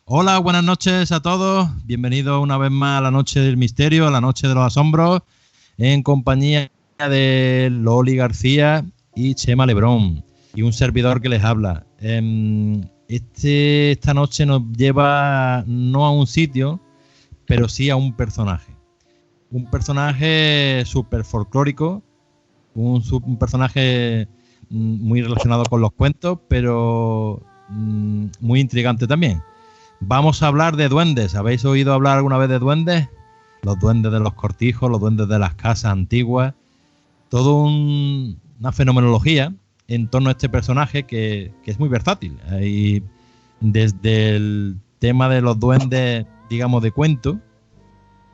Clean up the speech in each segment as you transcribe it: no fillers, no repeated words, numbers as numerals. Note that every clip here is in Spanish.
Hola, buenas noches a todos. Bienvenidos una vez más a la Noche del Misterio, a la Noche de los Asombros, en compañía de Loli García y Chema Lebrón, y un servidor que les habla. Esta noche nos lleva no a un sitio, pero sí a un personaje. Un personaje súper folclórico, un personaje muy relacionado con los cuentos, pero muy intrigante también. Vamos a hablar de duendes. ¿Habéis oído hablar alguna vez de duendes? Los duendes de los cortijos, los duendes de las casas antiguas. Todo una fenomenología en torno a este personaje que es muy versátil. Hay desde el tema de los duendes, digamos, de cuento,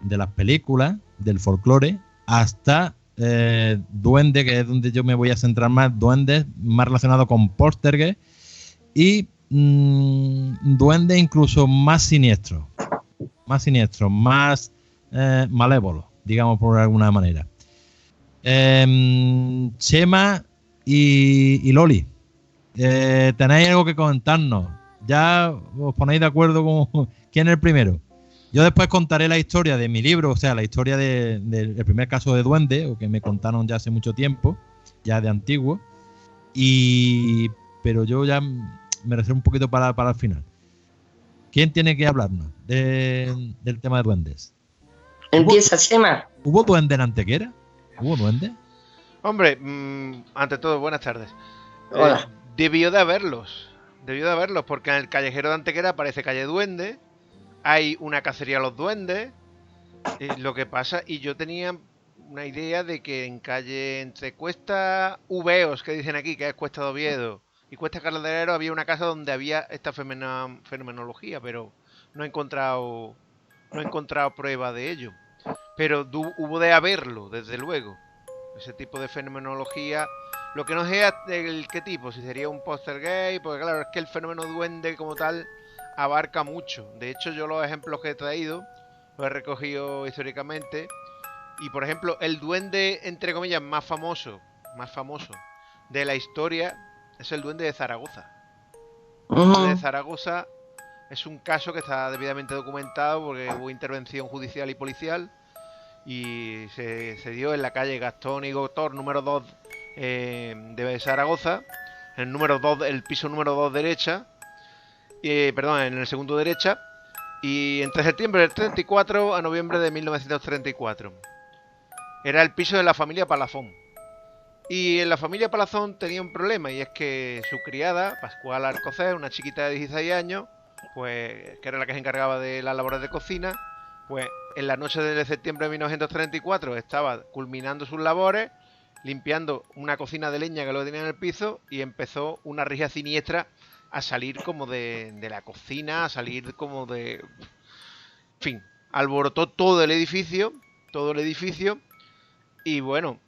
de las películas, del folclore, hasta duende, que es donde yo me voy a centrar más, duendes más relacionados con Poltergeist y duendes incluso más siniestros, más malévolos, digamos por alguna manera. Chema y Loli, tenéis algo que comentarnos. Ya os ponéis de acuerdo con quién es el primero. Yo después contaré la historia de mi libro, o sea, la historia del primer caso de duende, o que me contaron ya hace mucho tiempo, ya de antiguo, pero yo ya me reservo un poquito para el final. ¿Quién tiene que hablarnos del tema de duendes? Empieza, Chema. ¿Hubo duende en Antequera? ¿Hubo duende? Hombre, ante todo, buenas tardes. Hola. Debió de haberlos, porque en el callejero de Antequera aparece Calle Duende, hay una cacería a los duendes, lo que pasa, y yo tenía una idea de que en calle entre Cuesta Uveos, que dicen aquí, que es Cuesta de Oviedo, y Cuesta Calderero había una casa donde había esta fenomenología, pero no he encontrado prueba de ello. Pero hubo de haberlo, desde luego. Ese tipo de fenomenología. Lo que no sé es el qué tipo, si sería un poltergeist, porque claro, es que el fenómeno duende como tal abarca mucho. De hecho, yo los ejemplos que he traído los he recogido históricamente. Y por ejemplo, el duende, entre comillas, más famoso de la historia es el duende de Zaragoza. El duende de Zaragoza es un caso que está debidamente documentado porque hubo intervención judicial y policial y se dio en la calle Gastón y Gotor número 2 de Zaragoza, en el piso número 2 derecha, en el segundo derecha, y entre septiembre del 34 a noviembre de 1934. Era el piso de la familia Palazón. Y en la familia Palazón tenía un problema, y es que su criada, Pascual Arcocés, una chiquita de 16 años, pues que era la que se encargaba de las labores de cocina, pues en la noche de septiembre de 1934 estaba culminando sus labores, limpiando una cocina de leña que lo tenía en el piso, y empezó una risa siniestra a salir como de la cocina, a salir como de... En fin, alborotó todo el edificio, y bueno,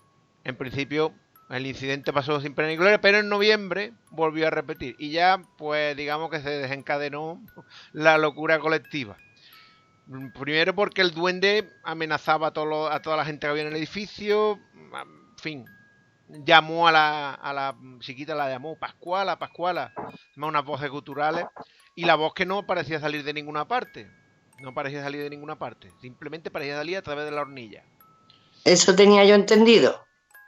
en principio el incidente pasó sin pena ni gloria, pero en noviembre volvió a repetir, y ya pues digamos que se desencadenó la locura colectiva. Primero porque el duende amenazaba a toda la gente que había en el edificio. En fin, llamó a la chiquita, la llamó Pascuala, unas voces guturales, y la voz que no parecía salir de ninguna parte. Simplemente parecía salir a través de la hornilla. Eso tenía yo entendido,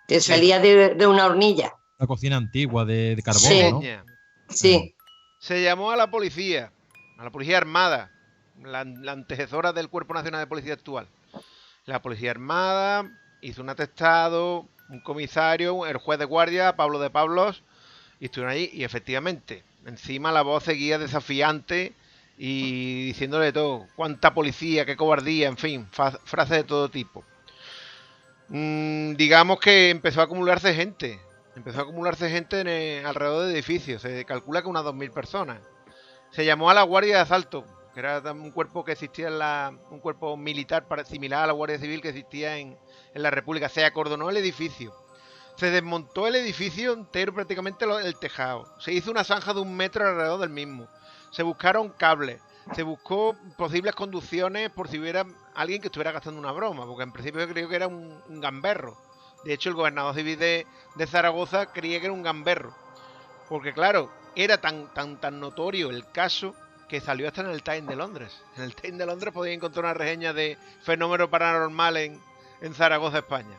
que Sí. salía de una hornilla. Una cocina antigua de carbón, Sí. ¿no? Sí. Se llamó a la policía armada, la antecesora del Cuerpo Nacional de Policía actual. La policía armada hizo un atestado, un comisario, el juez de guardia, Pablo de Pablos, y estuvieron allí, y efectivamente, encima la voz seguía desafiante y diciéndole todo, cuánta policía, qué cobardía, en fin, frases de todo tipo. Digamos que empezó a acumularse gente alrededor del edificio. Se calcula que unas 2000 personas. Se llamó a la Guardia de Asalto, que era un cuerpo que existía un cuerpo militar similar a la Guardia Civil que existía en la República. Se acordonó el edificio. Se desmontó el edificio entero, prácticamente el tejado. Se hizo una zanja de 1 metro alrededor del mismo. Se buscaron cables. Se buscó posibles conducciones por si hubiera alguien que estuviera gastando una broma, porque en principio yo creo que era un gamberro. De hecho, el gobernador civil de Zaragoza creía que era un gamberro. Porque claro, era tan notorio el caso que salió hasta en el Times de Londres. En el Times de Londres podéis encontrar una reseña de fenómeno paranormal en Zaragoza, España.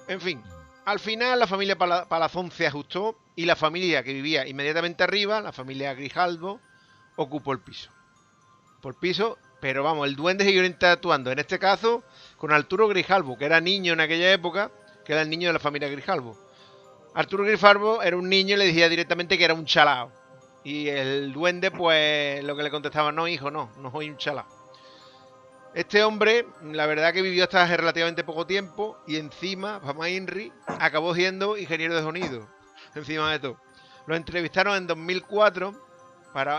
En fin, al final la familia Palazón se ajustó y la familia que vivía inmediatamente arriba, la familia Grijalbo, ocupó el piso. Por piso, pero vamos, el duende siguió interactuando, en este caso, con Arturo Grijalbo, que era niño en aquella época, que era el niño de la familia Grijalbo. Arturo Grijalbo era un niño y le decía directamente que era un chalao. Y el duende, pues, lo que le contestaba, no, hijo, no soy un chalao. Este hombre, la verdad que vivió hasta hace relativamente poco tiempo y encima, Fama Inri, acabó siendo ingeniero de sonido, encima de todo. Lo entrevistaron en 2004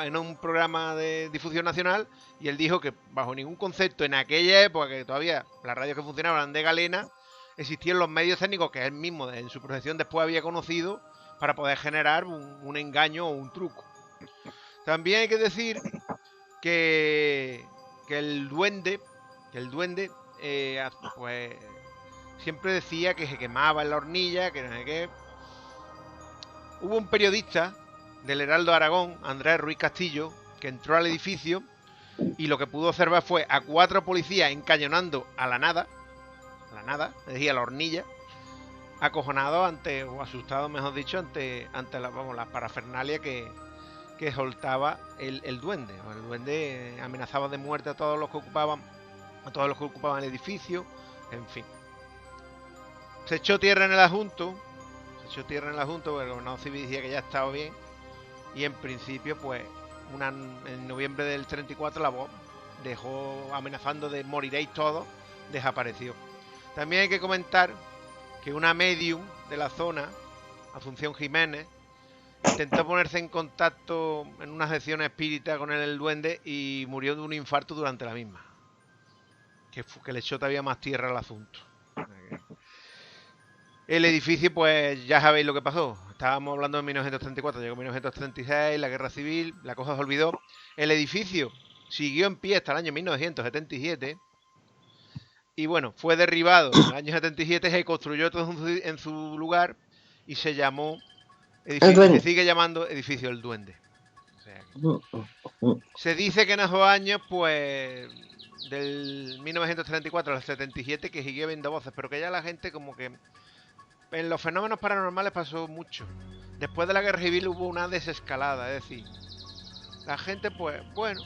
en un programa de difusión nacional y él dijo que bajo ningún concepto en aquella época, que todavía las radios que funcionaban eran de galena, existían los medios técnicos que él mismo en su profesión después había conocido para poder generar un engaño o un truco. También hay que decir que el duende, pues siempre decía que se quemaba en la hornilla, que no sé qué. Hubo un periodista del Heraldo Aragón, Andrés Ruiz Castillo, que entró al edificio y lo que pudo observar fue a 4 policías encañonando a la nada, es decir, a la hornilla, acojonados o asustados, mejor dicho, ante las parafernalias que soltaba el duende. El duende amenazaba de muerte a todos los que ocupaban el edificio, en fin. Se echó tierra en el asunto, porque el gobernador civil decía que ya estaba bien, y en principio, pues, en noviembre del 34 la voz dejó amenazando de moriréis todos, desapareció. También hay que comentar que una medium de la zona, Asunción Jiménez, intentó ponerse en contacto en una sesión espírita con el duende y murió de un infarto durante la misma. Que le echó todavía más tierra al asunto. El edificio, pues ya sabéis lo que pasó. Estábamos hablando de 1934, llegó 1936, la guerra civil, la cosa se olvidó. El edificio siguió en pie hasta el año 1977. Y bueno, fue derribado en el año 77, se construyó todo en su lugar y se llamó... se sigue llamando Edificio del Duende. O sea, se dice que en esos años, pues, del 1934 al 77, que siguió viendo voces, pero que ya la gente como que... En los fenómenos paranormales pasó mucho. Después de la guerra civil hubo una desescalada, es decir, la gente, pues, bueno,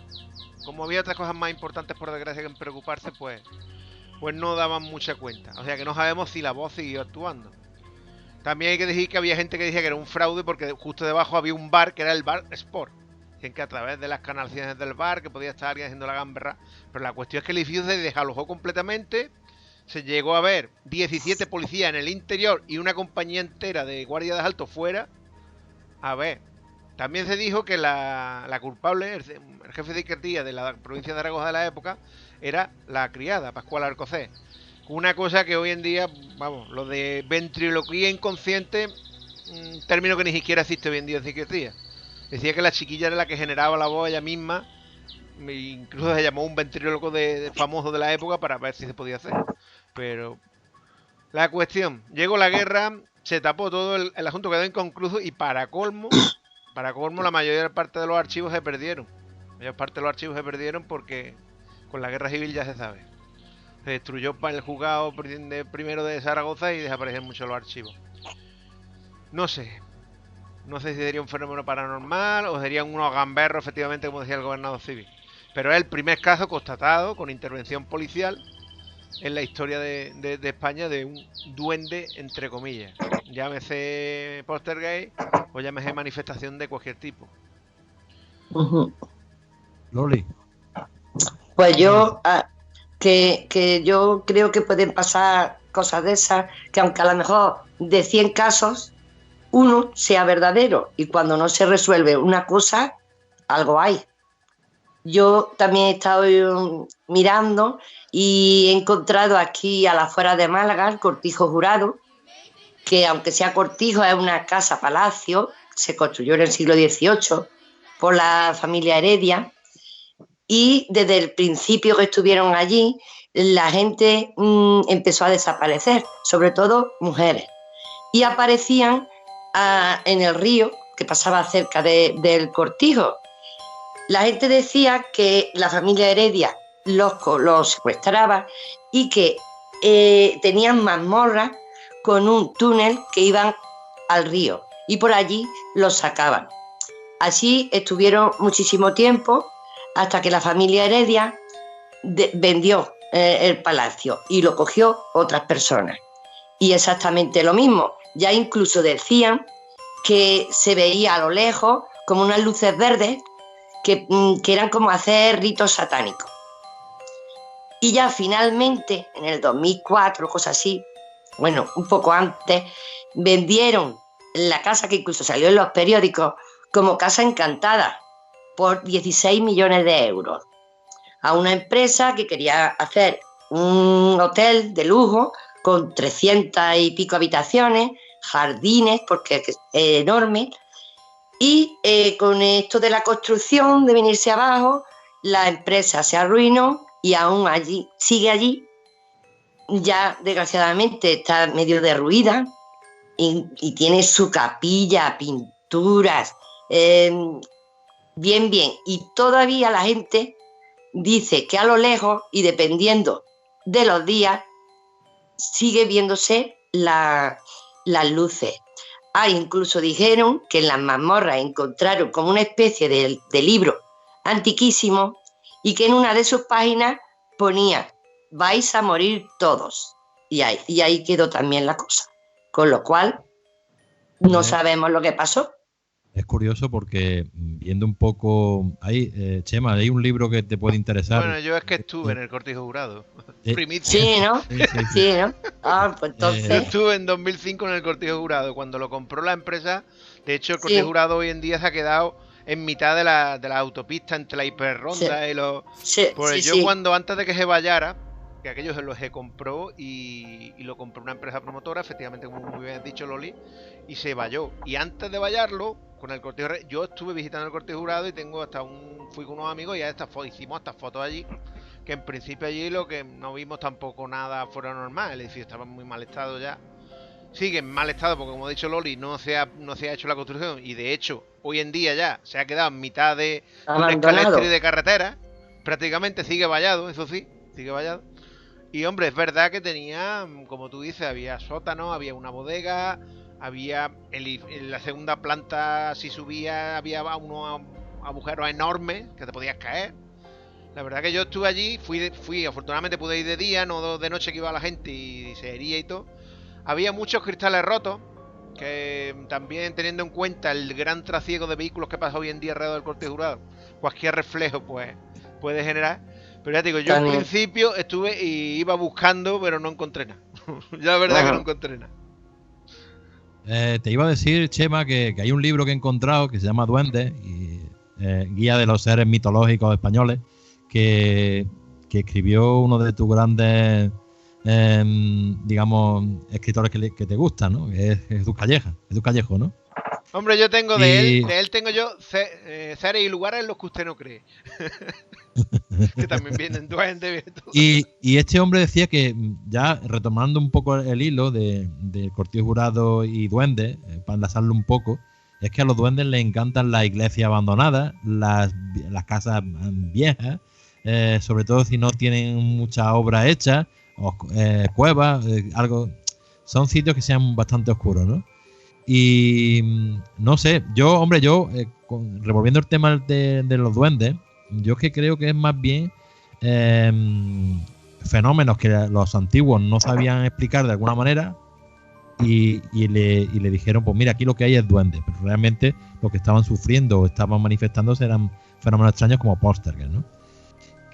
como había otras cosas más importantes, por desgracia, que en preocuparse, pues no daban mucha cuenta. O sea que no sabemos si la voz siguió actuando. También hay que decir que había gente que decía que era un fraude porque justo debajo había un bar que era el bar Sport. Dicen que a través de las canalizaciones del bar que podía estar alguien haciendo la gamberra. Pero la cuestión es que el edificio se desalojó completamente. Se llegó a ver 17 policías en el interior y una compañía entera de guardia de asalto fuera. A ver, también se dijo que la culpable, el jefe de psiquiatría de la provincia de Zaragoza de la época, era la criada, Pascual Arcocés. Una cosa que hoy en día, vamos, lo de ventriloquía inconsciente, término que ni siquiera existe hoy en día en psiquiatría. Decía que la chiquilla era la que generaba la voz ella misma, incluso se llamó un ventríloco famoso de la época para ver si se podía hacer. Pero la cuestión, llegó la guerra, se tapó todo, el asunto quedó inconcluso y para colmo la mayor parte de los archivos se perdieron. La mayor parte de los archivos se perdieron porque con la guerra civil ya se sabe. Se destruyó el juzgado primero de Zaragoza y desaparecieron muchos los archivos. No sé si sería un fenómeno paranormal o serían unos gamberros, efectivamente, como decía el gobernador civil. Pero es el primer caso constatado con intervención policial en la historia de España de un duende, entre comillas. Llámese poltergeist o llámese manifestación de cualquier tipo. Loli. Pues yo, que yo creo que pueden pasar cosas de esas, que aunque a lo mejor de 100 casos, uno sea verdadero, y cuando no se resuelve una cosa, algo hay. Yo también he estado mirando y he encontrado aquí a la afuera de Málaga el Cortijo Jurado, que aunque sea cortijo es una casa palacio, se construyó en el siglo XVIII por la familia Heredia, y desde el principio que estuvieron allí la gente empezó a desaparecer, sobre todo mujeres, y aparecían en el río que pasaba cerca del cortijo. La gente decía que la familia Heredia los secuestraba y que tenían mazmorras con un túnel que iban al río y por allí los sacaban. Así estuvieron muchísimo tiempo hasta que la familia Heredia vendió el palacio y lo cogió otras personas. Y exactamente lo mismo, ya incluso decían que se veía a lo lejos como unas luces verdes que eran como hacer ritos satánicos. Y ya finalmente, en el 2004, cosas así, bueno, un poco antes, vendieron la casa, que incluso salió en los periódicos, como Casa Encantada, por 16 millones de euros, a una empresa que quería hacer un hotel de lujo con 300 y pico habitaciones, jardines, porque es enorme. Y con esto de la construcción, de venirse abajo, la empresa se arruinó y aún sigue allí. Ya desgraciadamente está medio derruida y tiene su capilla, pinturas, bien. Y todavía la gente dice que a lo lejos y dependiendo de los días sigue viéndose las luces. Incluso dijeron que en las mazmorras encontraron como una especie de libro antiquísimo y que en una de sus páginas ponía: vais a morir todos. Y ahí quedó también la cosa. Con lo cual, no sabemos lo que pasó. Es curioso porque viendo un poco... Chema, hay un libro que te puede interesar. Bueno, yo es que estuve en el Cortijo Jurado. Primicia. Sí, ¿no? Sí, ¿no? Pues entonces... Yo estuve en 2005 en el Cortijo Jurado, cuando lo compró la empresa. De hecho, el Cortijo Jurado hoy en día se ha quedado en mitad de la autopista entre la hiperronda y los... Cuando antes de que se vayara, que aquello se compró y lo compró una empresa promotora, efectivamente, como muy bien has dicho, Loli, y se valló. Y antes de vallarlo, con el Cortijo, yo estuve visitando el Cortijo Jurado y fui con unos amigos y hicimos estas fotos allí, que en principio allí lo que no vimos tampoco nada fuera normal. El edificio estaba en muy mal estado ya. Sigue en mal estado porque, como ha dicho Loli, no se ha hecho la construcción y de hecho hoy en día ya se ha quedado en mitad de un escalestri de carretera. Prácticamente sigue vallado, eso sí, sigue vallado. Y hombre, es verdad que tenía, como tú dices, había sótano, había una bodega, había en la segunda planta, si subía, había unos agujeros enormes que te podías caer. La verdad que yo estuve allí, fui afortunadamente pude ir de día, no de noche, que iba la gente y se hería y todo. Había muchos cristales rotos, que también, teniendo en cuenta el gran trasiego de vehículos que pasa hoy en día alrededor del Cortijo Jurado, cualquier reflejo pues puede generar. Pero ya te digo, yo al principio estuve y iba buscando, pero no encontré nada. Ya la verdad que no encontré nada. Te iba a decir, Chema, que hay un libro que he encontrado que se llama Duendes, Guía de los Seres Mitológicos Españoles, que escribió uno de tus grandes, digamos, escritores que te gustan, ¿no? Que es Jesús Callejo, ¿no? Hombre, yo tengo de él tengo yo seres y lugares en los que usted no cree. Que también vienen duendes. Y este hombre decía que, ya retomando un poco el hilo de Cortijo Jurado y duendes, para enlazarlo un poco, es que a los duendes les encantan las iglesias abandonadas, las casas viejas, sobre todo si no tienen muchas obras hechas, cuevas, algo. Son sitios que sean bastante oscuros, ¿no? Y no sé, revolviendo el tema de los duendes, yo es que creo que es más bien fenómenos que los antiguos no sabían explicar de alguna manera y le dijeron, pues mira, aquí lo que hay es duendes, pero realmente lo que estaban sufriendo o estaban manifestándose eran fenómenos extraños como Poltergeist, ¿no?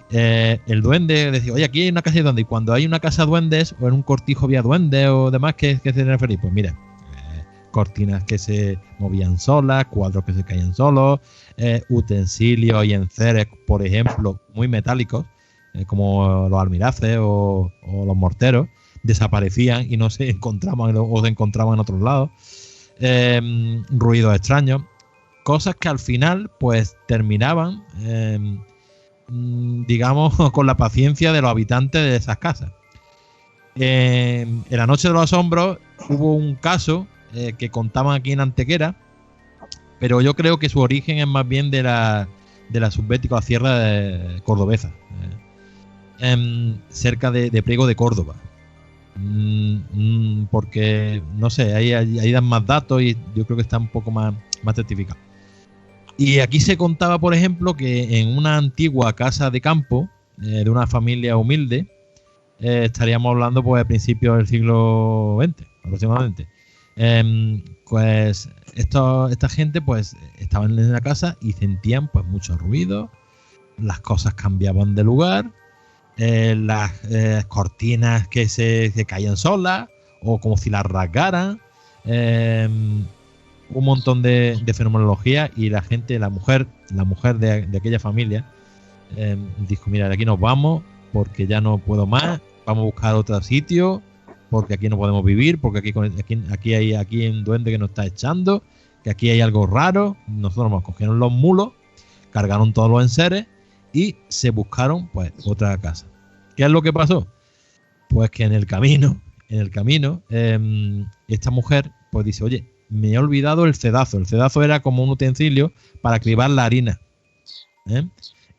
El duende decía, oye, aquí hay una casa de duendes, y cuando hay una casa de duendes o en un cortijo había duendes o demás, ¿qué se refería? Pues mira, cortinas que se movían solas, cuadros que se caían solos, utensilios y enseres, por ejemplo, muy metálicos, como los almiraces o los morteros, desaparecían y no se encontraban o se encontraban en otros lados. Ruidos extraños, cosas que al final pues terminaban, digamos, con la paciencia de los habitantes de esas casas. En la Noche de los Asombros hubo un caso que contaban aquí en Antequera, pero yo creo que su origen es más bien de la subbética sierra cordobesa, cerca de Priego de Córdoba. Porque, no sé, ahí dan más datos y yo creo que está un poco más certificado. Y aquí se contaba, por ejemplo, que en una antigua casa de campo de una familia humilde, estaríamos hablando pues a principios del siglo XX aproximadamente, pues esta gente pues estaban en la casa y sentían pues mucho ruido, las cosas cambiaban de lugar, las cortinas que se caían solas o como si las rasgaran, un montón de fenomenología, y la gente, la mujer de aquella familia dijo: mira, de aquí nos vamos porque ya no puedo más, vamos a buscar otro sitio porque aquí no podemos vivir, porque aquí hay un duende que nos está echando, que aquí hay algo raro. Nosotros nos cogieron los mulos, cargaron todos los enseres y se buscaron pues otra casa. ¿Qué es lo que pasó? Pues que en el camino esta mujer pues dice: oye, me he olvidado el cedazo. El cedazo era como un utensilio para cribar la harina,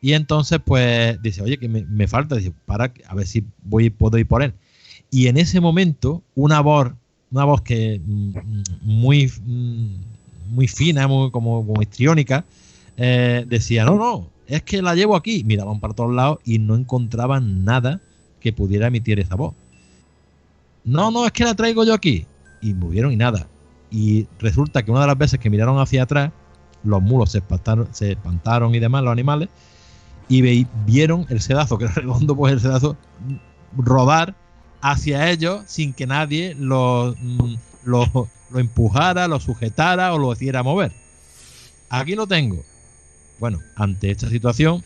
y entonces pues dice: oye, que me falta. Dice: para, a ver si puedo ir por él. Y en ese momento una voz que muy fina, muy como histriónica, decía: no, es que la llevo aquí. Miraban para todos lados y no encontraban nada que pudiera emitir esa voz. No, es que la traigo yo aquí. Y movieron y nada. Y resulta que una de las veces que miraron hacia atrás, los mulos se espantaron y demás, los animales, y vieron el sedazo, que era redondo, pues el sedazo rodar hacia ellos sin que nadie lo empujara, lo sujetara o lo hiciera mover. Aquí lo tengo. Bueno, ante esta situación,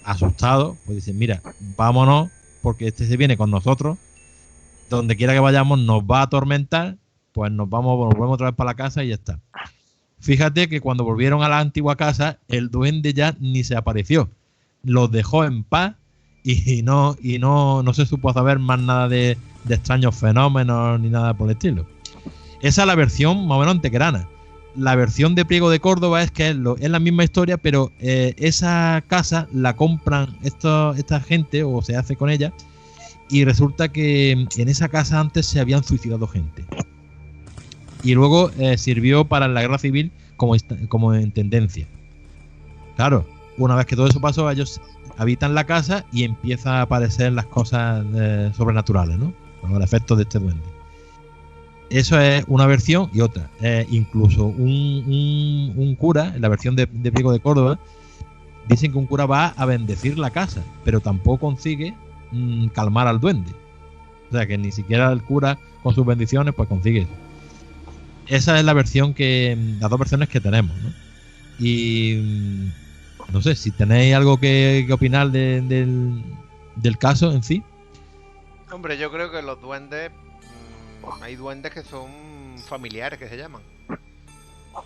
asustado, pues dicen: mira, vámonos, porque este se viene con nosotros, donde quiera que vayamos nos va a atormentar, pues volvemos otra vez para la casa y ya está. Fíjate que cuando volvieron a la antigua casa, el duende ya ni se apareció, los dejó en paz y no se supo saber más nada de extraños fenómenos ni nada por el estilo. Esa es la versión más o menos antequerana. La versión de Priego de Córdoba es que es la misma historia, pero esa casa la compran esta gente, o se hace con ella, y resulta que en esa casa antes se habían suicidado gente. Y luego sirvió para la guerra civil como en tendencia. Claro, una vez que todo eso pasó, ellos habitan la casa y empiezan a aparecer las cosas sobrenaturales, ¿no? Con el efecto de este duende. Eso es una versión y otra. Incluso un cura, en la versión de Priego de Córdoba, dicen que un cura va a bendecir la casa, pero tampoco consigue calmar al duende. O sea, que ni siquiera el cura con sus bendiciones pues consigue eso. Esa es las dos versiones que tenemos, ¿no? Y no sé si tenéis algo que opinar del caso en sí. Hombre, yo creo que los duendes, hay duendes que son familiares, que se llaman.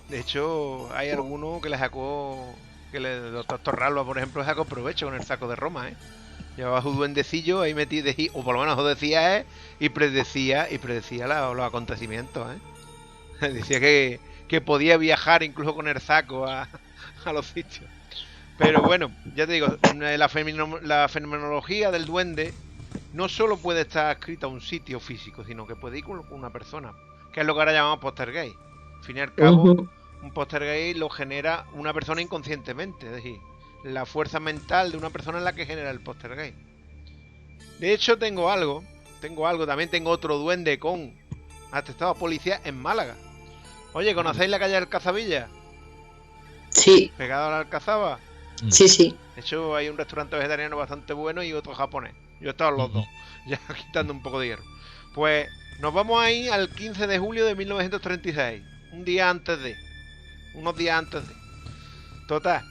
De hecho, hay alguno que le sacó, el doctor Torralba, por ejemplo, le sacó provecho con el saco de Roma, Llevaba su duendecillo ahí metido, o por lo menos lo decía, y predecía los acontecimientos, Decía que podía viajar incluso con el saco a los sitios. Pero bueno, ya te digo, la fenomenología del duende no solo puede estar escrita a un sitio físico, sino que puede ir con una persona, que es lo que ahora llamamos poltergeist. Al fin y al cabo, un poltergeist lo genera una persona inconscientemente, es decir, la fuerza mental de una persona es la que genera el poltergeist. De hecho, tengo algo, también tengo otro duende con atestado a policía en Málaga. Oye, ¿conocéis la calle Alcazabilla? Sí. ¿Pegado a la Alcazaba? Sí. De hecho, hay un restaurante vegetariano bastante bueno y otro japonés. Yo he estado en los dos, ya quitando un poco de hierro. Pues nos vamos ahí al 15 de julio de 1936, unos días antes de. Total,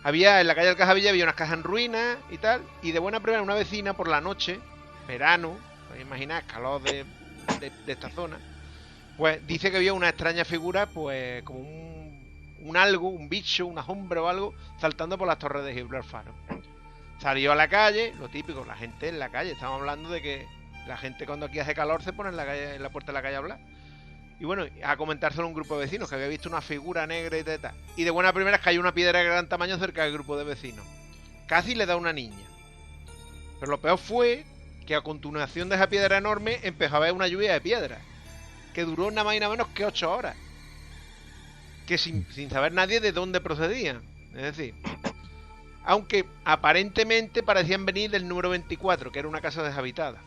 en la calle Alcazabilla había unas casas en ruinas y tal, y de buena primera una vecina por la noche, verano, podéis imaginar, calor de esta zona, pues dice que había una extraña figura, pues como un bicho, una sombra o algo, saltando por las torres de Gibraltar. Salió a la calle, lo típico, la gente en la calle. Estamos hablando de que la gente cuando aquí hace calor se pone en la puerta de la calle a hablar. Y bueno, a comentárselo a un grupo de vecinos que había visto una figura negra y tal. Y de buena primera cayó una piedra de gran tamaño cerca del grupo de vecinos. Casi le da una niña. Pero lo peor fue que a continuación de esa piedra enorme empezó a haber una lluvia de piedras. Que duró nada más y nada menos que 8 horas. Que sin saber nadie de dónde procedían. Es decir, aunque aparentemente parecían venir del número 24, que era una casa deshabitada.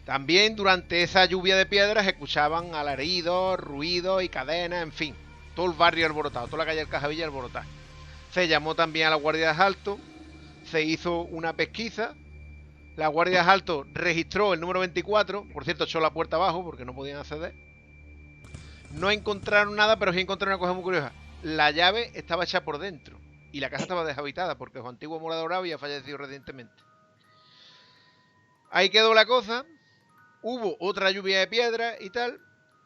También durante esa lluvia de piedras escuchaban alaridos, ruidos y cadenas, en fin. Todo el barrio alborotado, toda la calle del Cajavilla alborotada. Se llamó también a la Guardia de Asalto, se hizo una pesquisa. La Guardia de Asalto registró el número 24, por cierto echó la puerta abajo porque no podían acceder. No encontraron nada, pero sí encontraron una cosa muy curiosa. La llave estaba hecha por dentro y la casa estaba deshabitada porque su antiguo morador había fallecido recientemente. Ahí quedó la cosa. Hubo otra lluvia de piedras y tal,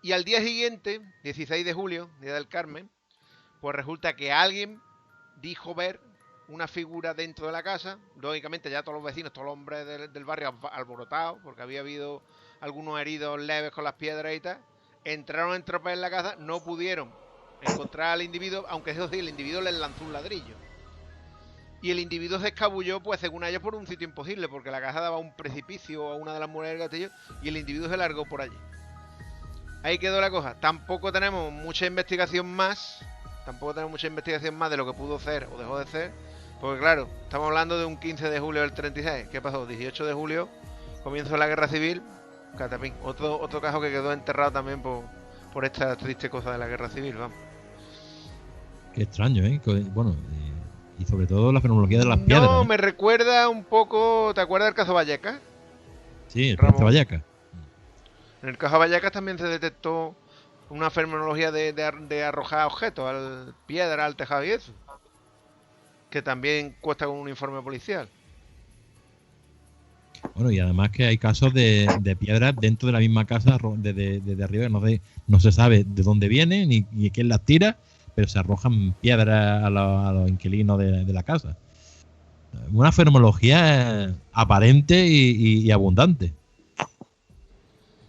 y al día siguiente, 16 de julio, Día del Carmen, pues resulta que alguien dijo ver una figura dentro de la casa. Lógicamente ya todos los vecinos, todos los hombres del barrio alborotados, porque había habido algunos heridos leves con las piedras y tal, entraron en tropel en la casa, no pudieron encontrar al individuo, aunque eso sí, el individuo les lanzó un ladrillo. Y el individuo se escabulló, pues según ellos, por un sitio imposible, porque la casa daba a un precipicio a una de las murallas del castillo, y el individuo se largó por allí. Ahí quedó la cosa. Tampoco tenemos mucha investigación más de lo que pudo ser o dejó de ser, porque claro, estamos hablando de un 15 de julio del 36. ¿Qué pasó? 18 de julio, comienzo la guerra civil, catapín. Otro caso que quedó enterrado también por esta triste cosa de la guerra civil, vamos. Qué extraño, ¿eh? Bueno, y sobre todo la fenomenología de las piedras. No, me recuerda un poco... ¿Te acuerdas del caso Vallecas? Sí, el caso Vallecas. En el caso Vallecas también se detectó una fenomenología de arrojar objetos, piedra al tejado y eso. Que también cuesta con un informe policial. Bueno, y además que hay casos de piedras dentro de la misma casa, desde arriba, que no se sabe de dónde vienen ni quién las tira, pero se arrojan piedras a los inquilinos de la casa. Una fenomenología aparente y abundante.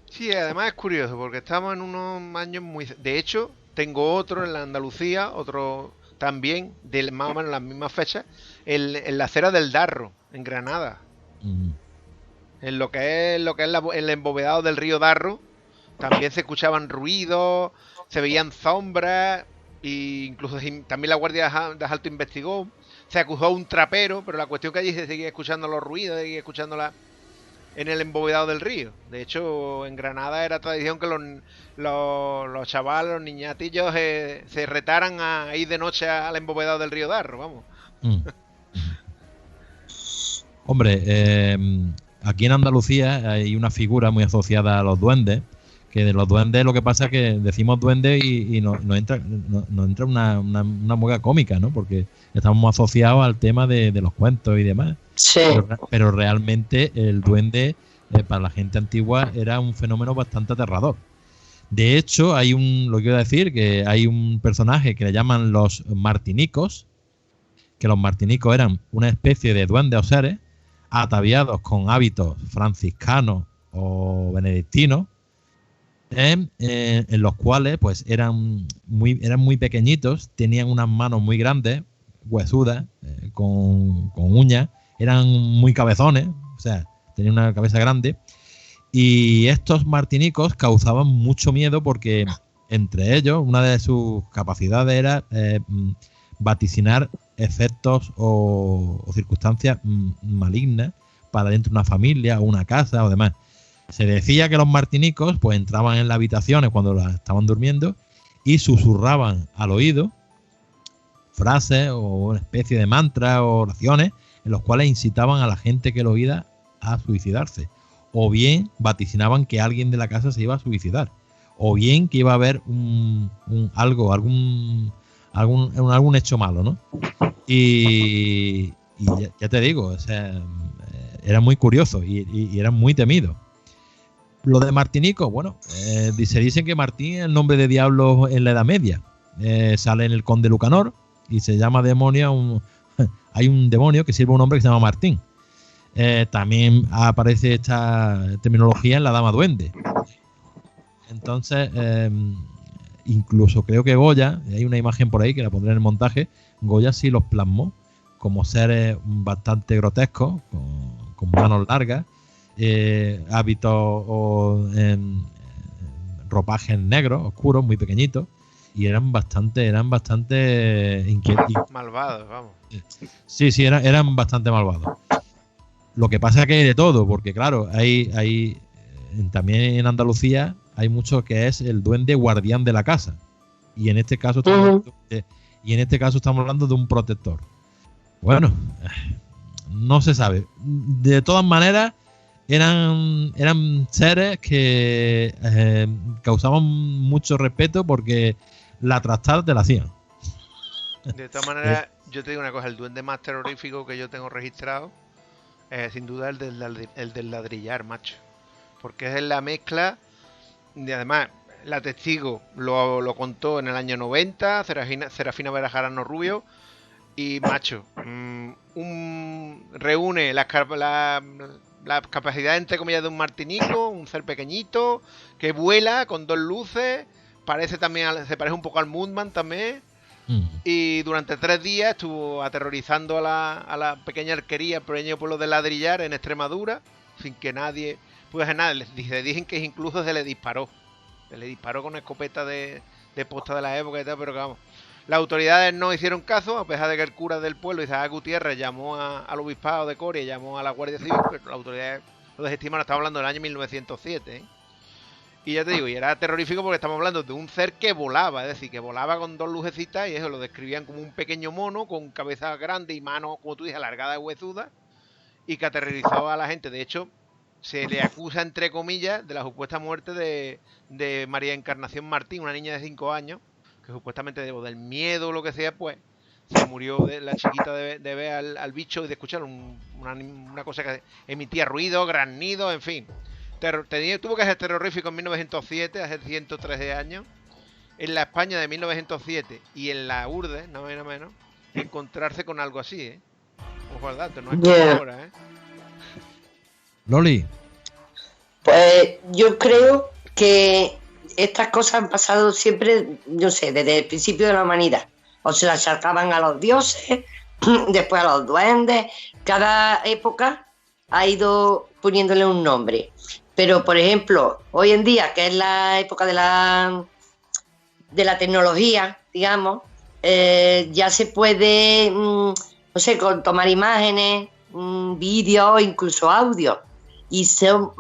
Sí, además es curioso, porque estamos en unos años muy... De hecho, tengo otro en la Andalucía, otro también, de más o menos las mismas fechas, en la acera del Darro, en Granada. En lo que es el embovedado del río Darro, también se escuchaban ruidos, se veían sombras... Y incluso también la Guardia de Asalto investigó. Se acusó a un trapero, pero la cuestión es que allí se seguía escuchando los ruidos, se seguía escuchándola en el embovedado del río. De hecho, en Granada era tradición que los chavales, los niñatillos se retaran a ir de noche al embovedado del río Darro, vamos. Hombre, aquí en Andalucía hay una figura muy asociada a los duendes, que de los duendes lo que pasa es que decimos duendes y nos entra una mueca cómica, ¿no? Porque estamos asociados al tema de los cuentos y demás. Sí. Pero realmente el duende, para la gente antigua, era un fenómeno bastante aterrador. De hecho, lo que iba a decir, que hay un personaje que le llaman los martinicos, que los martinicos eran una especie de duendes o seres ataviados con hábitos franciscanos o benedictinos, en los cuales pues eran muy pequeñitos, tenían unas manos muy grandes, huesudas, con uñas, eran muy cabezones, o sea, tenían una cabeza grande, y estos martinicos causaban mucho miedo porque entre ellos una de sus capacidades era vaticinar efectos o circunstancias malignas para dentro de una familia o una casa o demás. Se decía que los martinicos pues entraban en las habitaciones cuando las estaban durmiendo y susurraban al oído frases o una especie de mantras o oraciones en los cuales incitaban a la gente que lo oía a suicidarse, o bien vaticinaban que alguien de la casa se iba a suicidar, o bien que iba a haber algún hecho malo, ¿no? Y ya te digo, o sea, era muy curioso y era muy temido. Lo de Martinico, bueno, se dice que Martín es el nombre de diablo en la Edad Media. Sale en el Conde Lucanor y se llama demonio. Hay un demonio que sirve a un hombre que se llama Martín. También aparece esta terminología en la Dama Duende. Entonces, incluso creo que Goya, hay una imagen por ahí que la pondré en el montaje, Goya sí los plasmó como seres bastante grotescos, con manos largas, hábitos o ropajes negros, oscuros, muy pequeñitos, y eran bastante inquietos. Malvados, vamos. Sí, eran bastante malvados. Lo que pasa es que hay de todo, porque claro, hay también en Andalucía hay mucho que es el duende guardián de la casa. Y en este caso estamos hablando de un protector. Bueno, no se sabe. De todas maneras, eran seres que causaban mucho respeto porque la trastada te la hacían. De todas maneras, yo te digo una cosa, el duende más terrorífico que yo tengo registrado es sin duda el del ladrillar, macho. Porque es la mezcla, y además la testigo lo contó en el año 90, Serafina Berajarano Rubio, y macho, reúne las capacidades entre comillas de un martinico, un ser pequeñito, que vuela con 2 luces, se parece un poco al Moonman también. Y durante 3 días estuvo aterrorizando a la pequeña arquería, el pequeño pueblo de Ladrillar en Extremadura, sin que nadie pudiera hacer nada. Dicen que incluso se le disparó con escopeta de posta de la época y tal, pero que vamos, las autoridades no hicieron caso, a pesar de que el cura del pueblo, Isaac Gutiérrez, llamó al obispado de Coria, llamó a la Guardia Civil, pero las autoridades lo desestimaron. Estamos hablando del año 1907, ¿eh? Y ya te digo, y era terrorífico porque estamos hablando de un ser que volaba, es decir, que volaba con 2 lucecitas, y eso lo describían como un pequeño mono con cabeza grande y manos, como tú dices, alargadas y huesudas, y que aterrorizó a la gente. De hecho, se le acusa, entre comillas, de la supuesta muerte de María Encarnación Martín, una niña de 5 años, que supuestamente del miedo o lo que sea, pues se murió de la chiquita de ver al bicho y de escuchar una cosa que emitía ruido, graznido, en fin. Tuvo que ser terrorífico en 1907, hace 113 años, en la España de 1907 y en la Urdes, no menos, encontrarse con algo así, ¿eh? Ojo al dato, no es como ahora, ¿eh? Loli. Pues yo creo que estas cosas han pasado siempre, yo sé, desde el principio de la humanidad. O se las achacaban a los dioses, después a los duendes. Cada época ha ido poniéndole un nombre. Pero, por ejemplo, hoy en día, que es la época de la tecnología, digamos, ya se puede, no sé, tomar imágenes, vídeos, incluso audio, y son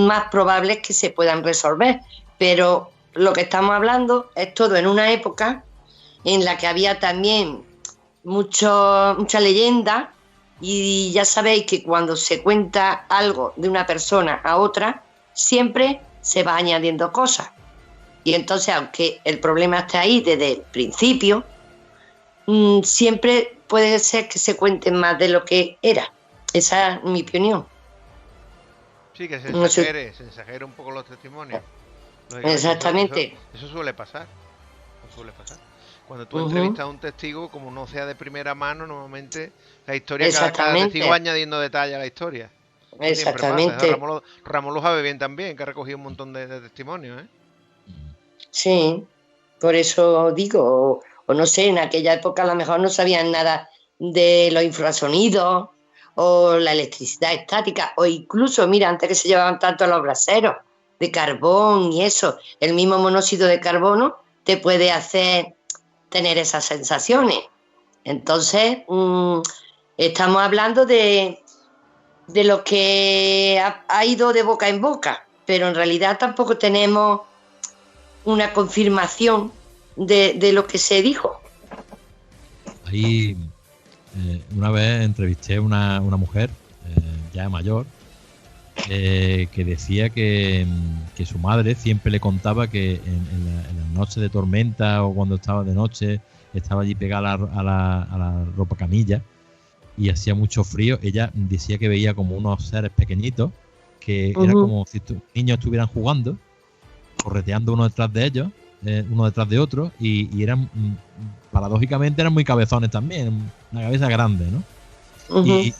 más probables que se puedan resolver. Pero lo que estamos hablando es todo en una época en la que había también mucha leyenda, y ya sabéis que cuando se cuenta algo de una persona a otra, siempre se va añadiendo cosas. Y entonces, aunque el problema esté ahí desde el principio, siempre puede ser que se cuente más de lo que era. Esa es mi opinión. Sí, que se exagere un poco los testimonios. Exactamente. Eso suele pasar. Cuando tú entrevistas a un testigo, como no sea de primera mano, normalmente la historia, cada testigo va añadiendo detalle a la historia. Exactamente. Ramón lo sabe bien también, que ha recogido un montón de testimonios, ¿eh? Sí, por eso digo, o no sé, en aquella época a lo mejor no sabían nada de los infrasonidos o la electricidad estática, o incluso, mira, antes que se llevaban tanto los braseros de carbón y eso, el mismo monóxido de carbono te puede hacer tener esas sensaciones. Entonces, estamos hablando de lo que ha ido de boca en boca, pero en realidad tampoco tenemos una confirmación de lo que se dijo. Ahí una vez entrevisté a una mujer ya mayor que decía que su madre siempre le contaba que en las noches de tormenta o cuando estaba de noche, estaba allí pegada a la ropa camilla y hacía mucho frío. Ella decía que veía como unos seres pequeñitos que era como si niños estuvieran jugando, correteando uno detrás de ellos, uno detrás de otro, y eran, paradójicamente, eran muy cabezones también, una cabeza grande, ¿no?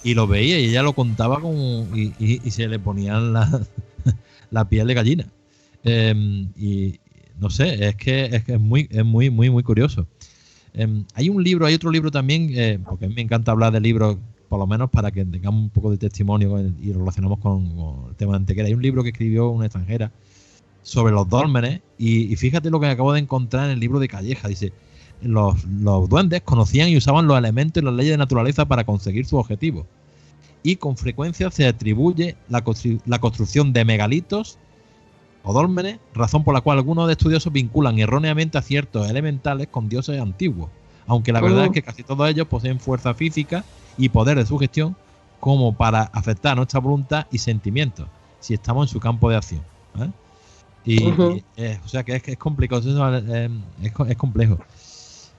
Y lo veía y ella lo contaba como y se le ponían la piel de gallina. Y no sé, es muy curioso. Hay otro libro también, porque a mí me encanta hablar de libros, por lo menos para que tengamos un poco de testimonio y relacionamos con el tema de Antequera. Hay un libro que escribió una extranjera sobre los dólmenes y fíjate lo que acabo de encontrar en el libro de Calleja. Dice, los duendes conocían y usaban los elementos y las leyes de naturaleza para conseguir sus objetivos. Y con frecuencia se atribuye la construcción de megalitos o dólmenes, razón por la cual algunos estudiosos vinculan erróneamente a ciertos elementales con dioses antiguos, aunque la verdad es que casi todos ellos poseen fuerza física y poder de sugestión como para afectar nuestra voluntad y sentimientos, si estamos en su campo de acción. O sea que es complicado, es complejo.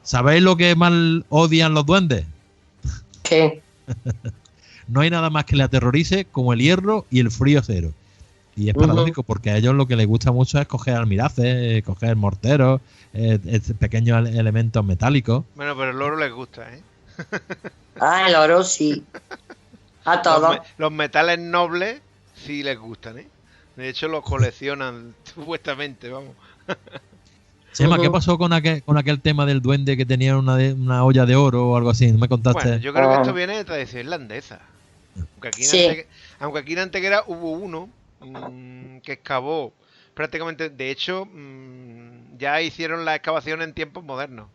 ¿Sabéis lo que más odian los duendes? ¿Qué? No hay nada más que le aterrorice como el hierro y el frío cero. Y es paradójico porque a ellos lo que les gusta mucho es coger almiraces, coger morteros, pequeños elementos metálicos. Bueno, pero el oro les gusta, ¿eh? El oro sí. A todos. Los metales nobles sí les gustan, ¿eh? De hecho los coleccionan supuestamente, vamos. Chema, ¿qué pasó con aquel tema del duende que tenía una olla de oro o algo así? ¿No me contaste? Bueno, yo creo que esto viene de tradición irlandesa. Aunque aquí en Antequera hubo uno que excavó prácticamente, de hecho, ya hicieron la excavación en tiempos modernos.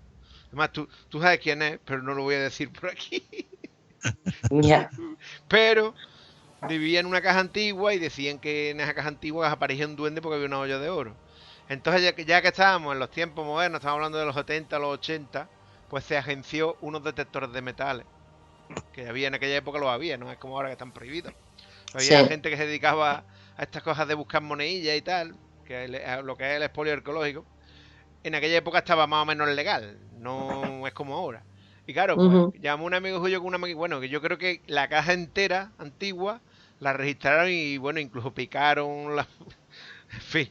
Además, tú sabes quién es, pero no lo voy a decir por aquí. Yeah. Pero vivía en una caja antigua y decían que en esa caja antigua aparecía un duende porque había una olla de oro. Entonces, ya que estábamos en los tiempos modernos, estamos hablando de los 70, los 80, pues se agenció unos detectores de metales. Que había en aquella época, los había, no es como ahora que están prohibidos. Había gente que se dedicaba a estas cosas de buscar monedillas y tal, lo que es el expolio arqueológico. En aquella época estaba más o menos legal, no es como ahora. Y claro, pues llamó un amigo suyo con una máquina. Bueno, que yo creo que la caja entera, antigua, la registraron y bueno, incluso picaron la. En fin,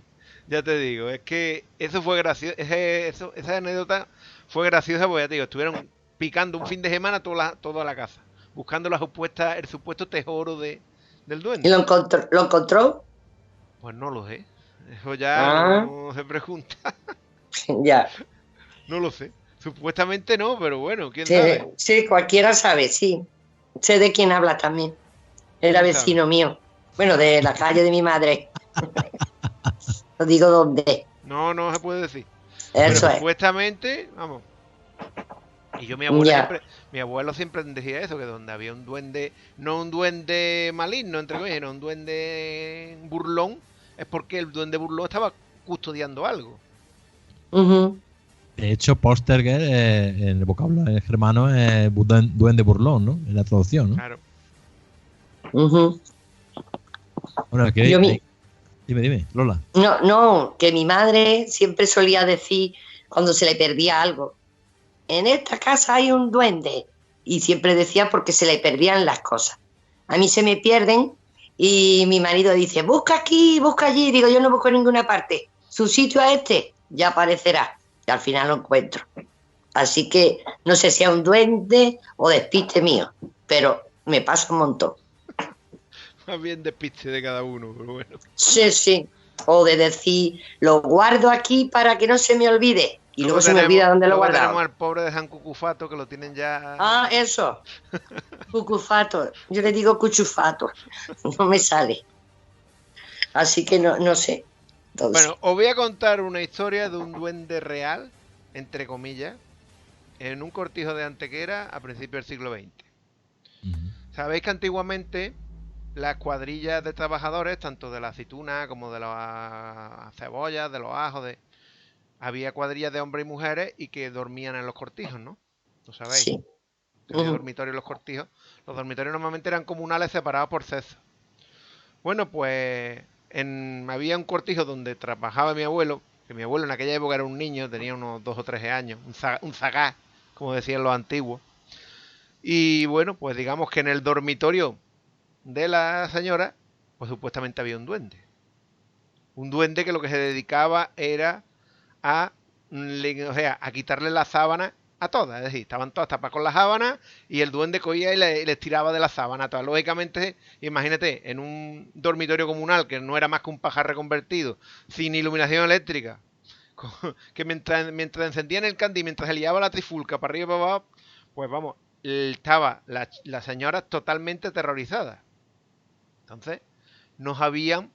ya te digo, es que eso fue gracioso. Esa anécdota fue graciosa porque ya te digo, estuvieron picando un fin de semana toda la casa, buscando el supuesto tesoro del duende. ¿Y lo encontró? Pues no lo sé. Eso ya no se pregunta. Ya. No lo sé. Supuestamente no, pero bueno, quién sabe. Sí, cualquiera sabe, sí. Sé de quién habla también. Era vecino mío. Bueno, de la calle de mi madre. No digo dónde. No se puede decir. Eso pero es. Supuestamente, vamos. Y yo, mi abuelo siempre decía eso, que donde había un duende, no un duende maligno, entre comillas, no un duende burlón, es porque el duende burlón estaba custodiando algo. De hecho, Posterger en el vocabulario germano es duende burlón, ¿no? En la traducción, ¿no? Claro. Bueno, dime, Lola. No, que mi madre siempre solía decir cuando se le perdía algo, en esta casa hay un duende, y siempre decía porque se le perdían las cosas. A mí se me pierden y mi marido dice, busca aquí, busca allí. Digo, yo no busco en ninguna parte, su sitio es este, ya aparecerá, y al final lo encuentro. Así que no sé si es un duende o despiste mío, pero me pasa un montón. Más bien despiste de cada uno, pero bueno. Sí. O de decir, lo guardo aquí para que no se me olvide. Y luego se me olvida dónde lo he guardado. Tenemos al pobre de San Cucufato, que lo tienen ya. Eso. Cucufato. Yo le digo cuchufato. No me sale. Así que no sé. Entonces, Bueno, os voy a contar una historia de un duende real, entre comillas, en un cortijo de Antequera a principios del siglo XX. Sabéis que antiguamente las cuadrillas de trabajadores, tanto de la aceituna como de las cebollas, de los ajos, había cuadrillas de hombres y mujeres y que dormían en los cortijos, ¿no? ¿Lo sabéis? sí. Había dormitorios en los cortijos. Los dormitorios normalmente eran comunales separados por sexo. Bueno, pues había un cortijo donde trabajaba mi abuelo, que mi abuelo en aquella época era un niño, tenía unos 2 o 3 años, un zagá, como decían los antiguos. Y bueno, pues digamos que en el dormitorio de la señora, pues supuestamente había un duende. Un duende que lo que se dedicaba era a quitarle la sábana A todas, es decir, estaban todas tapadas con las sábanas y el duende cogía y les tiraba de la sábana. Todas. Lógicamente, imagínate, en un dormitorio comunal que no era más que un pajar reconvertido, sin iluminación eléctrica, que mientras encendían el candil, mientras se liaba la trifulca para arriba y para abajo, pues vamos, estaba la señora totalmente aterrorizada. Entonces, no sabían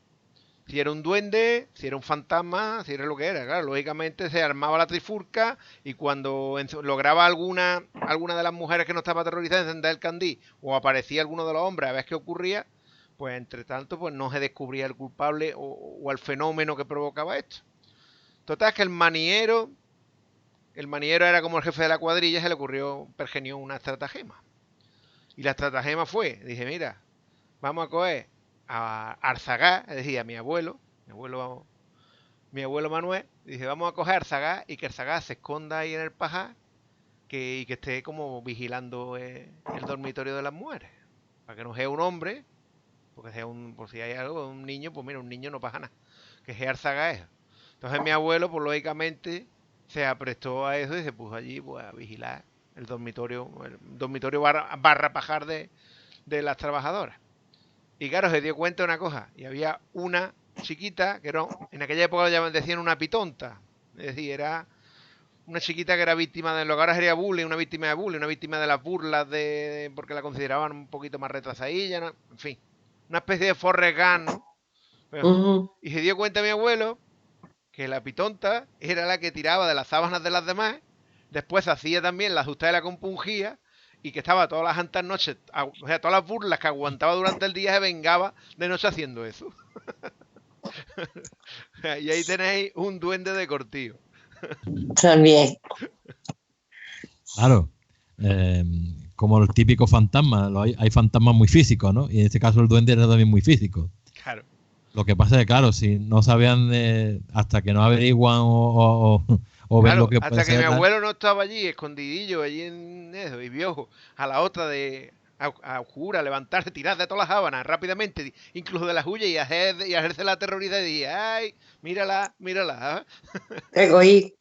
si era un duende, si era un fantasma, si era lo que era. Claro, lógicamente se armaba la trifulca y cuando lograba alguna de las mujeres que no estaba aterrorizada encender el candil o aparecía alguno de los hombres a ver qué ocurría, pues entre tanto pues no se descubría el culpable o el fenómeno que provocaba esto. Total es que el maniero era como el jefe de la cuadrilla, se le pergenió una estratagema. Y la estratagema fue, dije, mira, vamos a coger a Arzagá, es decir, a mi abuelo Manuel, dije, vamos a coger a Arzagá y que Arzagá se esconda ahí en el pajar y que esté como vigilando el dormitorio de las mujeres, para que no sea un hombre, porque sea por si hay algo, un niño, pues mira, un niño no pasa nada, que sea Arzagá eso. Entonces mi abuelo, pues lógicamente, se aprestó a eso y se puso allí pues, a vigilar el dormitorio barra pajar de las trabajadoras. Y claro, se dio cuenta de una cosa, y había una chiquita, que era, en aquella época decían una pitonta, es decir, era una chiquita que era víctima de, lo que ahora sería bullying, una víctima de las burlas porque la consideraban un poquito más retrasadilla, ¿no? En fin, una especie de Forrest Gump, ¿no? Pero, y se dio cuenta mi abuelo que la pitonta era la que tiraba de las sábanas de las demás, después hacía también la ajustada y la compungía, y que estaba todas las santas noches, o sea, todas las burlas que aguantaba durante el día se vengaba de noche haciendo eso. Y ahí tenéis un duende de Cortillo. También. Claro, como el típico fantasma, hay fantasmas muy físicos, ¿no? Y en este caso el duende era también muy físico. Claro. Lo que pasa es que, claro, si no sabían hasta que no averiguan o ven claro, lo que hasta puede que ser. mi abuelo no estaba allí, escondidillo, allí en eso, y vio a la otra a oscura, levantarse, tirar de todas las sábanas rápidamente, incluso de las huyas, y hacerse la terroridad y decir, ay, mírala. Egoí.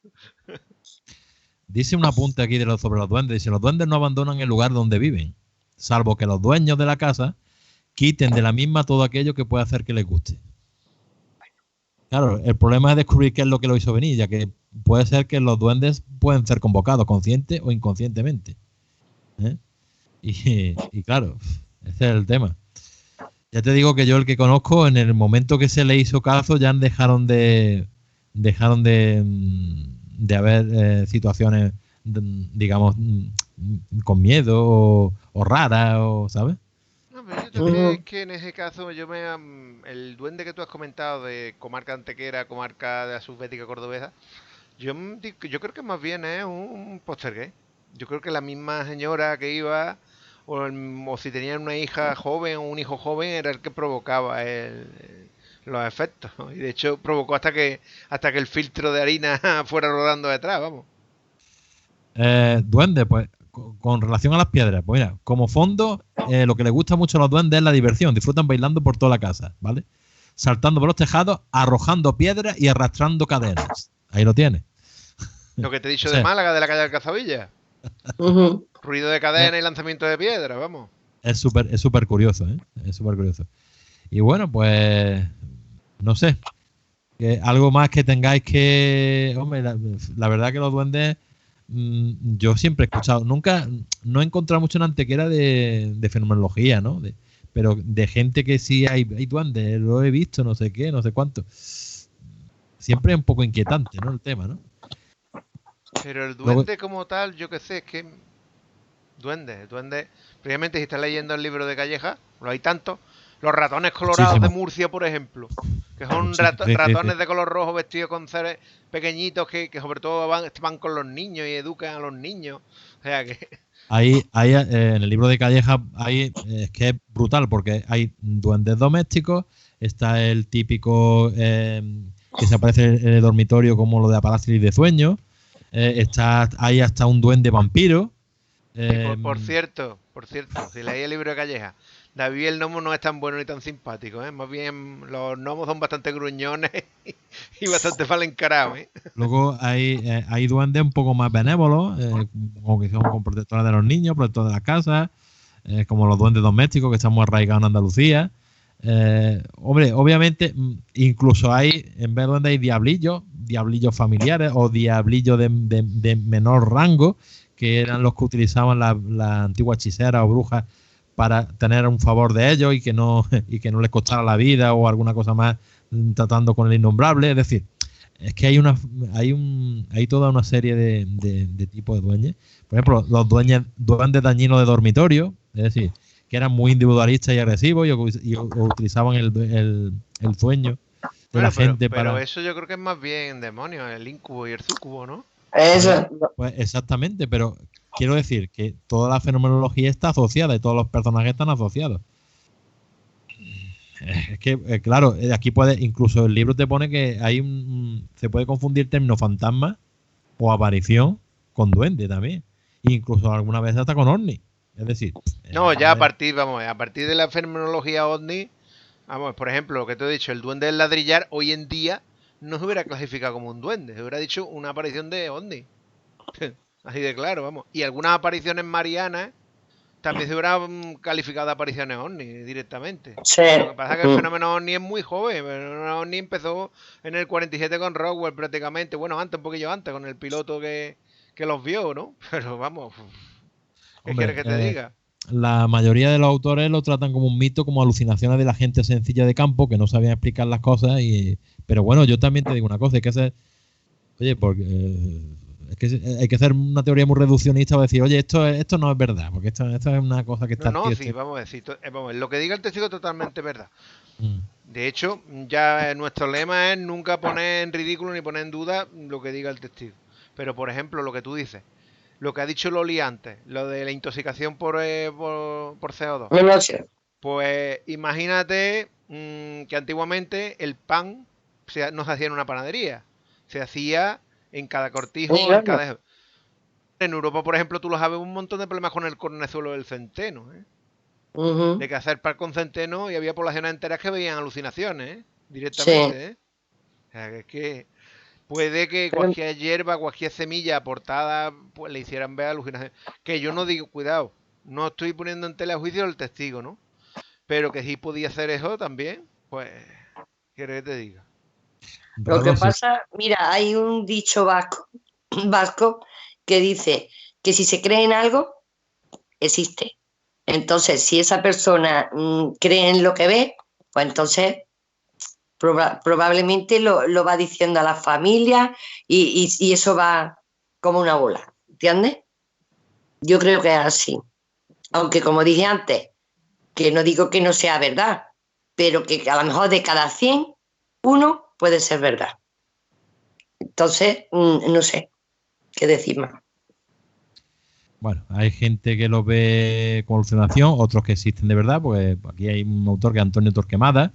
Dice un apunte aquí sobre los duendes. Dice, los duendes no abandonan el lugar donde viven, salvo que los dueños de la casa quiten de la misma todo aquello que puede hacer que les guste. Claro, el problema es descubrir qué es lo que lo hizo venir, ya que puede ser que los duendes pueden ser convocados consciente o inconscientemente. Y claro, ese es el tema. Ya te digo que yo el que conozco, en el momento que se le hizo caso, ya dejaron de haber situaciones, digamos, con miedo o raras, ¿sabes? No, pero yo también que en ese caso el duende que tú has comentado de comarca antequera, comarca de la subbética cordobesa, yo creo que más bien es un poltergeist. Yo creo que la misma señora que iba, o si tenían una hija joven o un hijo joven, era el que provocaba los efectos, ¿no? Y de hecho provocó hasta que el filtro de harina fuera rodando detrás, vamos. Duende, pues con relación a las piedras, pues mira, como fondo, lo que les gusta mucho a los duendes es la diversión. Disfrutan bailando por toda la casa, ¿vale? Saltando por los tejados, arrojando piedras y arrastrando cadenas. Ahí lo tienes. Lo que te he dicho de Málaga, de la calle del Cazavilla. Ruido de cadena y lanzamiento de piedras, vamos. Es súper curioso, ¿eh? Es súper curioso. Y bueno, pues no sé. Algo más que tengáis que... Hombre, la verdad que los duendes... yo siempre he escuchado, no he encontrado mucho en Antequera de fenomenología, ¿no? Pero de gente que sí hay duendes, lo he visto, no sé qué, no sé cuánto. Siempre es un poco inquietante, ¿no? El tema, ¿no? Pero el duende como tal, yo qué sé, es que... Duende. Previamente, si estás leyendo el libro de Calleja, no hay tantos. Los ratones colorados de Murcia, por ejemplo, que son ratones de color rojo vestidos con seres pequeñitos que sobre todo van con los niños y educan a los niños. O sea que... Ahí en el libro de Calleja es que es brutal, porque hay duendes domésticos, está el típico que se aparece en el dormitorio como lo de Aparacilis de Sueño, hay hasta un duende vampiro, Por cierto, si leéis el libro de Calleja, David el gnomo no es tan bueno ni tan simpático, ¿eh? Más bien los gnomos son bastante gruñones y bastante mal encarados, ¿eh? Luego hay duendes un poco más benévolos, como que son como protectores de los niños, protectores de las casas, como los duendes domésticos que están muy arraigados en Andalucía. Hombre, obviamente, incluso en vez de duendes hay diablillos familiares o diablillos de menor rango, que eran los que utilizaban las antiguas hechiceras o brujas para tener un favor de ellos y que no les costara la vida o alguna cosa más, tratando con el innombrable. Es decir, es que hay toda una serie de tipos de duendes. Por ejemplo, los duendes dañinos de dormitorio, es decir, que eran muy individualistas y agresivos y utilizaban el sueño de la gente pero para... eso yo creo que es más bien demonios, el incubo y el sucubo, ¿no? Eso. Pues exactamente, pero quiero decir que toda la fenomenología está asociada y todos los personajes están asociados. Es que, claro, aquí incluso el libro te pone que se puede confundir término fantasma o aparición con duende también. Incluso alguna vez hasta con ovni. Es decir... No, ya a partir de la fenomenología ovni, vamos, por ejemplo, lo que te he dicho, el duende del ladrillar, hoy en día no se hubiera clasificado como un duende, se hubiera dicho una aparición de ovni. Así de claro, vamos. Y algunas apariciones marianas también se hubieran calificado de apariciones ovni directamente. Sí. Lo que pasa es que el fenómeno ovni es muy joven. El fenómeno ovni empezó en el 47 con Roswell prácticamente. Bueno, antes, un poquillo antes, con el piloto que los vio, ¿no? Pero vamos, ¿qué quieres que te diga? La mayoría de los autores lo tratan como un mito, como alucinaciones de la gente sencilla de campo que no sabían explicar las cosas. Pero bueno, yo también te digo una cosa, hay que hacer... Oye, porque... es que hay que hacer una teoría muy reduccionista para decir, oye, esto no es verdad, porque esto es una cosa que está... No, sí, vamos a decir, lo que diga el testigo es totalmente verdad. De hecho, ya nuestro lema es nunca poner en ridículo ni poner en duda lo que diga el testigo. Pero, por ejemplo, lo que tú dices, lo que ha dicho Loli antes, lo de la intoxicación por CO2. No sé. Pues imagínate que antiguamente el pan no se hacía en una panadería, se hacía en cada cortijo, en cada... En Europa, por ejemplo, tú lo sabes, un montón de problemas con el cornezuelo del centeno, ¿eh? De que hacer pan con centeno y había poblaciones enteras que veían alucinaciones, ¿eh? Directamente, sí. ¿Eh? O sea, que es que puede que cualquier hierba, cualquier semilla aportada, pues le hicieran ver alucinaciones. Que yo no digo, cuidado, no estoy poniendo en tela de juicio el testigo, ¿no? Pero que sí podía hacer eso también, pues, ¿quieres que te diga? Lo que pasa, mira, hay un dicho vasco que dice que si se cree en algo, existe. Entonces, si esa persona cree en lo que ve, pues entonces probablemente lo va diciendo a la familia y eso va como una bola, ¿entiendes? Yo creo que es así. Aunque como dije antes, que no digo que no sea verdad, pero que a lo mejor de cada 100, uno puede ser verdad. Entonces, no sé qué decir más. Bueno, hay gente que lo ve como alucinación, otros que existen de verdad, pues aquí hay un autor que es Antonio Torquemada,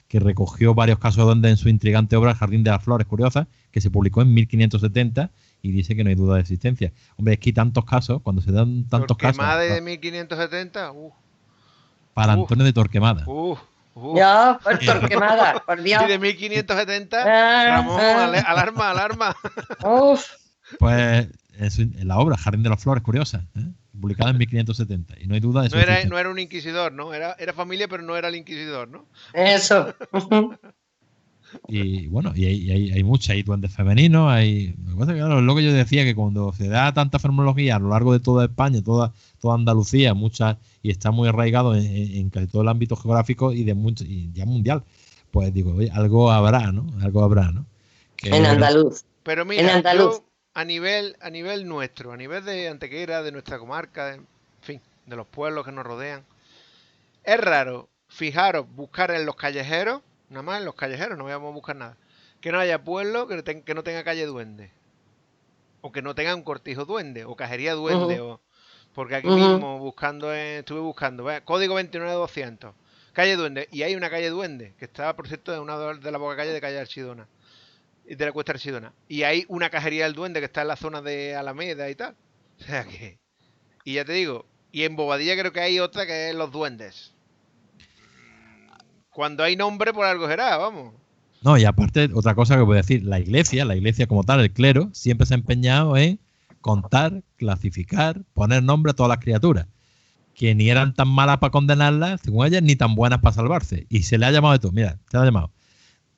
que recogió varios casos de duendes en su intrigante obra El Jardín de las Flores Curiosas, que se publicó en 1570 y dice que no hay duda de existencia. Hombre, es que hay tantos casos, cuando se dan tantos casos... ¿Torquemada de 1570? Para Antonio de Torquemada. Ya, por Torquemada, por Dios. Y de 1570, Ramón, alarma. Pues en la obra Jardín de las Flores Curiosas, publicada en 1570. Y no hay duda de eso. No era un inquisidor, ¿no? Era familia, pero no era el inquisidor, ¿no? Eso. Y bueno, y hay muchas, hay duendes femeninos, hay... Claro, es lo que yo decía, que cuando se da tanta fenomenología a lo largo de toda España, toda Andalucía, muchas, y está muy arraigado en casi todo el ámbito geográfico y ya mundial, pues digo, oye, algo habrá, ¿no? Que en andaluz. Pero mira, yo a nivel nuestro, a nivel de Antequera, de nuestra comarca, en fin, de los pueblos que nos rodean, es raro, fijaros, buscar en los callejeros, nada más en los callejeros, no vamos a buscar nada, que no haya pueblo que no tenga calle duende, o que no tenga un cortijo duende, o cajería duende, o porque aquí mismo estuve buscando, código 29200, calle duende, y hay una calle duende, que está, por cierto, en una de la poca calle de calle Archidona, de la Cuesta Archidona, y hay una cajería del duende que está en la zona de Alameda y tal, o sea que Y ya te digo, y en Bobadilla creo que hay otra que es los duendes. Cuando hay nombre, por algo será, vamos. No, y aparte, otra cosa que voy a decir, la iglesia como tal, el clero, siempre se ha empeñado en contar, clasificar, poner nombre a todas las criaturas, que ni eran tan malas para condenarlas, según ellas, ni tan buenas para salvarse. Y se le ha llamado de todo. Mira, se le ha llamado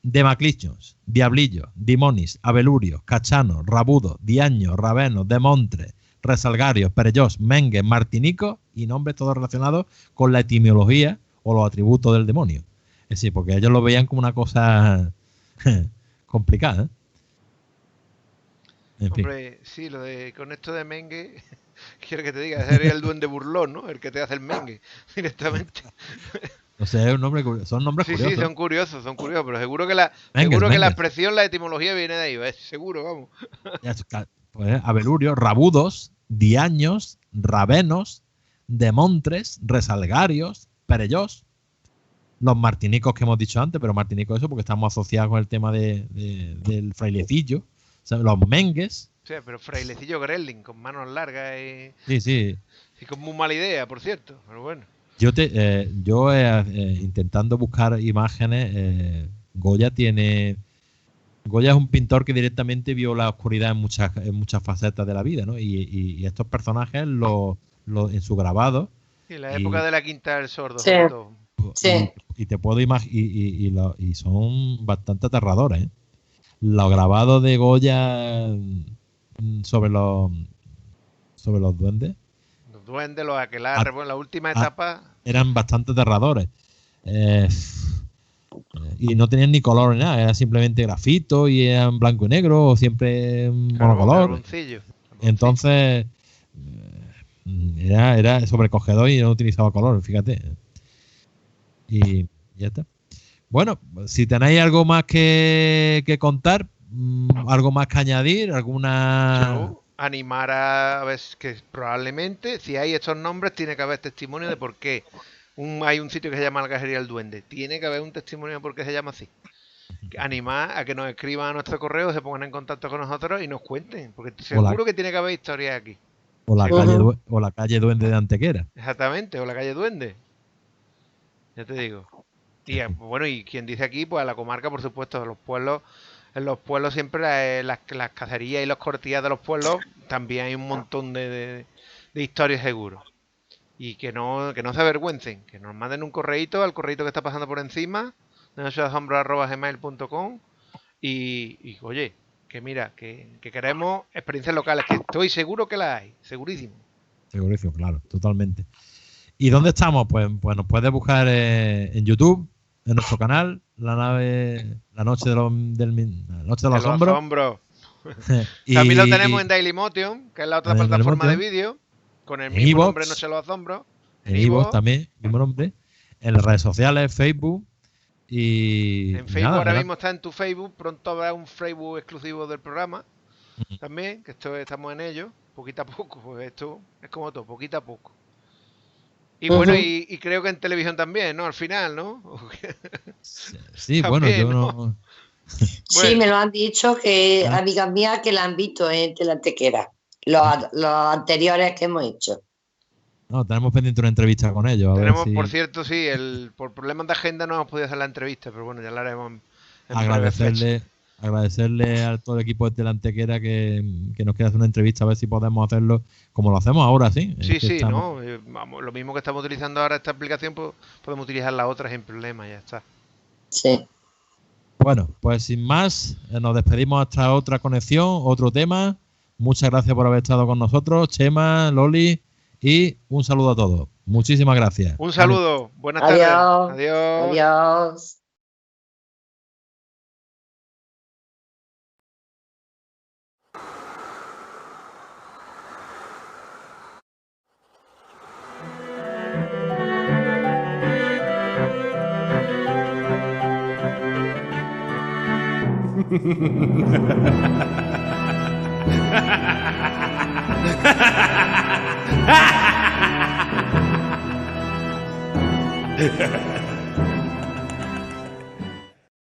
Demaclichos, Diablillos, Dimonis, Abelurios, Cachanos, Rabudos, Diaños, Ravenos, Demontres, Resalgarios, Perellós, Mengues, Martinicos y nombres todos relacionados con la etimología o los atributos del demonio. Es decir, porque ellos lo veían como una cosa complicada. En fin. Hombre, sí, con esto de Mengue, quiero que te diga, ese sería el duende burlón, ¿no? El que te hace el Mengue, directamente. O sea, es un nombre, son nombres curiosos. Sí, son curiosos, pero seguro que la expresión, la etimología viene de ahí, ¿ves? Seguro, vamos. Pues, Abelurios, Rabudos, Diaños, Ravenos, Demontres, Resalgarios, Perellós, los martinicos que hemos dicho antes, pero martinicos eso porque estamos asociados con el tema del frailecillo, o sea, los mengues. Sí, pero frailecillo Gremlin, con manos largas Sí. Y con muy mala idea, por cierto, pero bueno. Yo intentando buscar imágenes, Goya es un pintor que directamente vio la oscuridad en muchas facetas de la vida, ¿no? Y estos personajes en su grabado. Sí, la época de la Quinta del Sordo. Sí. Sí. Y te puedo imaginar, y son bastante aterradores, ¿eh? Los grabados de Goya sobre los duendes. Los duendes, los aquelarres, bueno, la última etapa. Eran bastante aterradores. Y no tenían ni color ni nada, era simplemente grafito y eran blanco y negro o siempre monocolor. Entonces era sobrecogedor y no utilizaba color, fíjate. Y ya está. Bueno, si tenéis algo más que contar, algo más que añadir, Yo animar a ver que probablemente, si hay estos nombres, tiene que haber testimonio de por qué. Hay un sitio que se llama la Cajería del Duende. Tiene que haber un testimonio de por qué se llama así. Animar a que nos escriban a nuestro correo, se pongan en contacto con nosotros y nos cuenten. Porque seguro que tiene que haber historias aquí. O la calle Duende de Antequera. Exactamente, o la calle Duende. Ya te digo. Y bueno, y quien dice aquí, pues a la comarca, por supuesto, en los pueblos siempre las cacerías y los cortillas de los pueblos también hay un montón de historias seguro. Y que no se avergüencen, que nos manden un correíto al correíto que está pasando por encima, nochedeasombro@gmail.com y oye, que mira, que queremos experiencias locales, que estoy seguro que las hay, segurísimo. Segurísimo, claro, totalmente. ¿Y dónde estamos? Pues nos puedes buscar en YouTube, en nuestro canal, La Noche de los Asombros. También lo tenemos en Dailymotion, que es la otra plataforma de vídeo, con el mismo nombre, Noche de los Asombros. En iVoox también, mismo nombre. En las redes sociales, Facebook. Y en Facebook ahora mismo está en tu Facebook, pronto habrá un Facebook exclusivo del programa. También, que estamos en ello, poquito a poco, pues esto es como todo, poquito a poco. Y bueno, y creo que en televisión también, ¿no? Al final, ¿no? Sí, también, bueno, yo no... Sí, me lo han dicho que amigas mías que la han visto en Telantequera, los anteriores que hemos hecho. No, tenemos pendiente una entrevista con ellos. Por cierto, sí, por problemas de agenda no hemos podido hacer la entrevista, pero bueno, ya la haremos en agradecerle a todo el equipo de Telantequera que nos quiera hacer una entrevista, a ver si podemos hacerlo como lo hacemos ahora, ¿sí? Sí, ¿no? Vamos, lo mismo que estamos utilizando ahora esta aplicación, pues podemos utilizar la otra sin problema, ya está. Sí. Bueno, pues sin más, nos despedimos hasta otra conexión, otro tema. Muchas gracias por haber estado con nosotros, Chema, Loli, y un saludo a todos. Muchísimas gracias. Un saludo. Buenas tardes. Adiós. Adiós. Ha ha ha!